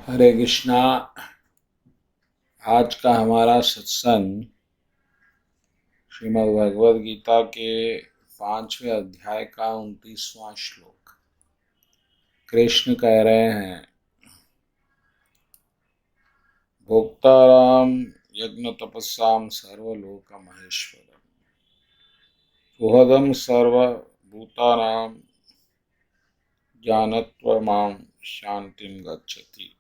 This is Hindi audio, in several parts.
हरे कृष्णा। आज का हमारा सत्संग श्रीमद् भगवद गीता के 5वें अध्याय का 29वां श्लोक। कृष्ण कह रहे हैं, भोक्ताराम यज्ञ तपस्याम सर्वलोक महेश्वरम सुहृदम सर्वभूतानां ज्ञानत्वमां शांतिम गच्छति।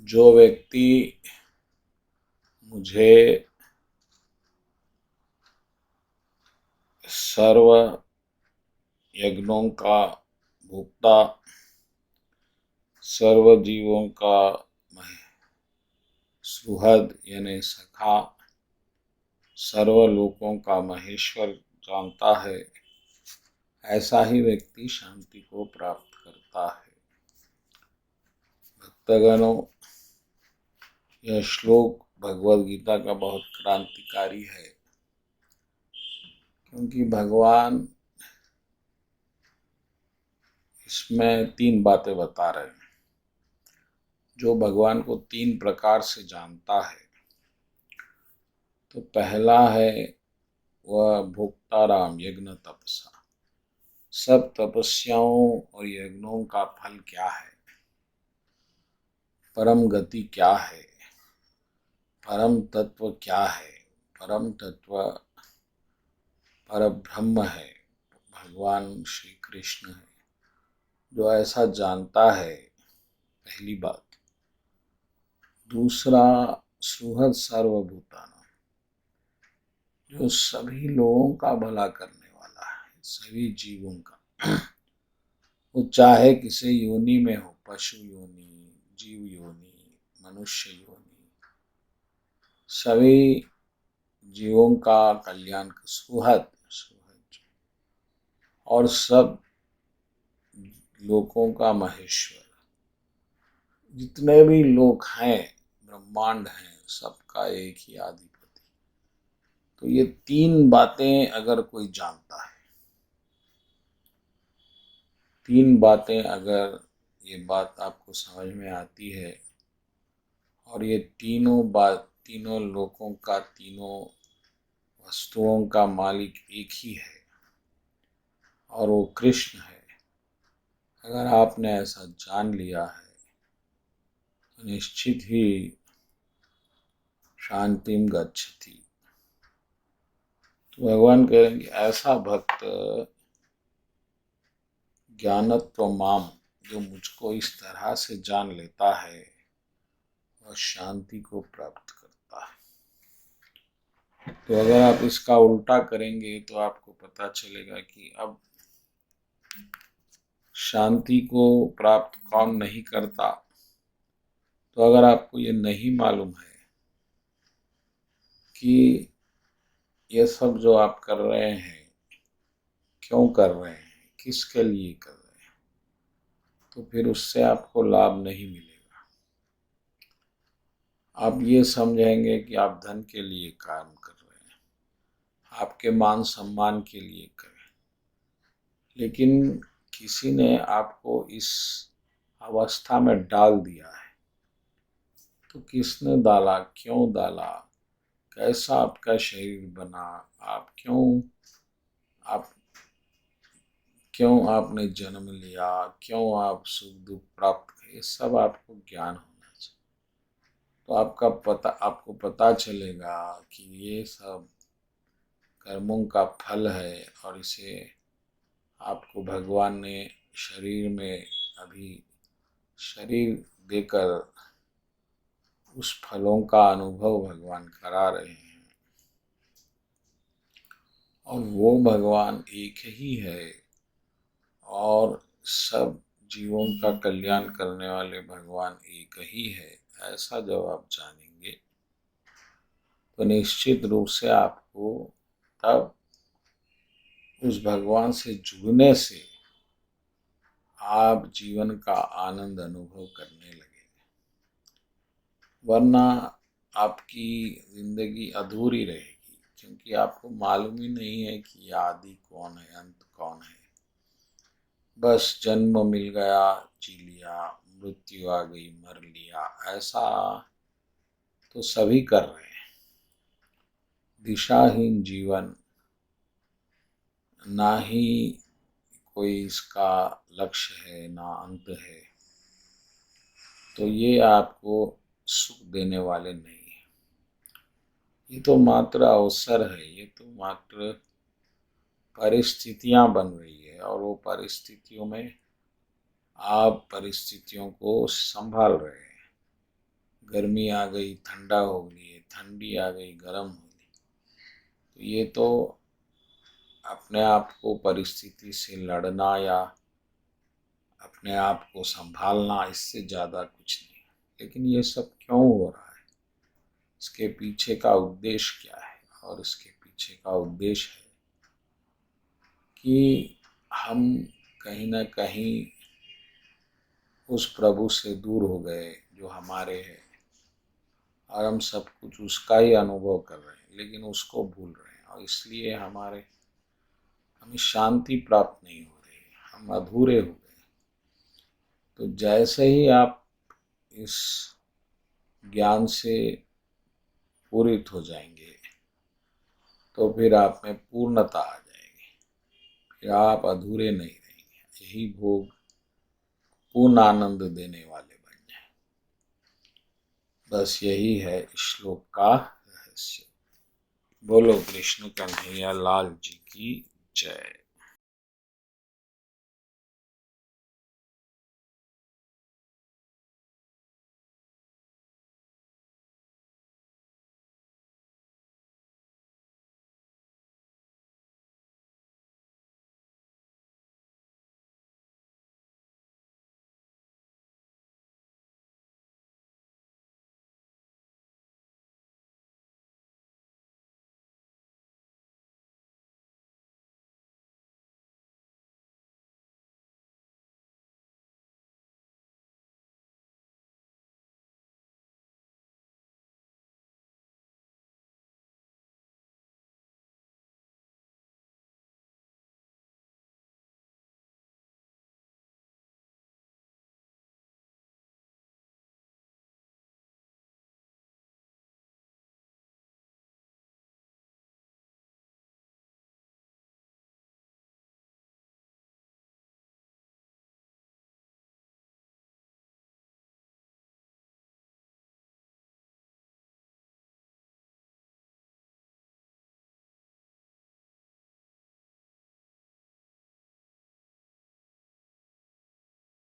जो व्यक्ति मुझे सर्व यज्ञों का भोक्ता, सर्व जीवों का सुहृद यानी सखा, सर्व लोकों का महेश्वर जानता है, ऐसा ही व्यक्ति शांति को प्राप्त करता है। भक्तगणों, यह श्लोक भगवद गीता का बहुत क्रांतिकारी है, क्योंकि भगवान इसमें 3 बातें बता रहे हैं। जो भगवान को 3 प्रकार से जानता है, तो पहला है वह भोक्ताराम यज्ञ तपसा। सब तपस्याओं और यज्ञों का फल क्या है, परम गति क्या है, परम तत्व क्या है। परम तत्व परब्रह्म है, भगवान श्री कृष्ण है। जो ऐसा जानता है, पहली बात। दूसरा, सुहृद सर्वभूतानां, जो सभी लोगों का भला करने वाला है, सभी जीवों का। वो चाहे किसी योनि में हो, पशु योनि, जीव योनि, मनुष्य योनि, सभी जीवों का कल्याण, सुहृद और सब लोकों का महेश्वर। जितने भी लोक हैं, ब्रह्मांड हैं, सबका एक ही अधिपति। तो ये 3 बातें अगर कोई जानता है, 3 बातें अगर ये बात आपको समझ में आती है, और ये तीनों लोकों का, तीनों वस्तुओं का मालिक एक ही है और वो कृष्ण है, अगर आपने ऐसा जान लिया है, तो निश्चित ही शांतिम गच्छति। तो भगवान कह रहे हैं कि ऐसा भक्त ज्ञानत्व माम, जो मुझको इस तरह से जान लेता है, वह शांति को प्राप्त करता है। तो अगर आप इसका उल्टा करेंगे तो आपको पता चलेगा कि अब शांति को प्राप्त कौन नहीं करता। तो अगर आपको ये नहीं मालूम है कि ये सब जो आप कर रहे हैं, क्यों कर रहे हैं, किसके लिए कर रहे हैं, तो फिर उससे आपको लाभ नहीं मिलेगा। आप ये समझेंगे कि आप धन के लिए काम कर रहे हैं, आपके मान सम्मान के लिए कर रहे हैं, लेकिन किसी ने आपको इस अवस्था में डाल दिया है। तो किसने डाला, क्यों डाला, कैसा आपका शरीर बना, आप क्यों आपने जन्म लिया, क्यों आप सुख दुख प्राप्त किए, ये सब आपको ज्ञान होना चाहिए। तो आपको पता चलेगा कि ये सब कर्मों का फल है, और इसे आपको भगवान ने शरीर में अभी शरीर देकर उस फलों का अनुभव भगवान करा रहे हैं। और वो भगवान एक ही है, और सब जीवों का कल्याण करने वाले भगवान एक ही है। ऐसा जब आप जानेंगे, तो निश्चित रूप से आपको तब उस भगवान से जुड़ने से आप जीवन का आनंद अनुभव करने लगेंगे। वरना आपकी जिंदगी अधूरी रहेगी, क्योंकि आपको मालूम ही नहीं है कि आदि कौन है, अंत कौन है। बस जन्म मिल गया जी लिया, मृत्यु आ गई मर लिया, ऐसा तो सभी कर रहे हैं। दिशाहीन जीवन, ना ही कोई इसका लक्ष्य है ना अंत है, तो ये आपको सुख देने वाले नहीं है। ये तो मात्र अवसर है, ये तो मात्र परिस्थितियां बन रही है, और वो परिस्थितियों में आप परिस्थितियों को संभाल रहे हैं। गर्मी आ गई ठंडा हो गई, ठंडी आ गई गर्म हो गई, तो ये तो अपने आप को परिस्थिति से लड़ना या अपने आप को संभालना, इससे ज़्यादा कुछ नहीं। लेकिन ये सब क्यों हो रहा है, इसके पीछे का उद्देश्य क्या है? और इसके पीछे का उद्देश्य है कि हम कहीं ना कहीं उस प्रभु से दूर हो गए जो हमारे हैं, और हम सब कुछ उसका ही अनुभव कर रहे हैं, लेकिन उसको भूल रहे हैं, और इसलिए हमें शांति प्राप्त नहीं हो रही, हम अधूरे हो गए। तो जैसे ही आप इस ज्ञान से पूरित हो जाएंगे, तो फिर आप में पूर्णता आ जाएगी, फिर आप अधूरे नहीं रहेंगे। यही भोग पूर्ण आनंद देने वाले बन जाए। बस यही है श्लोक का रहस्य। बोलो कृष्ण कन्हैया लाल जी की जय।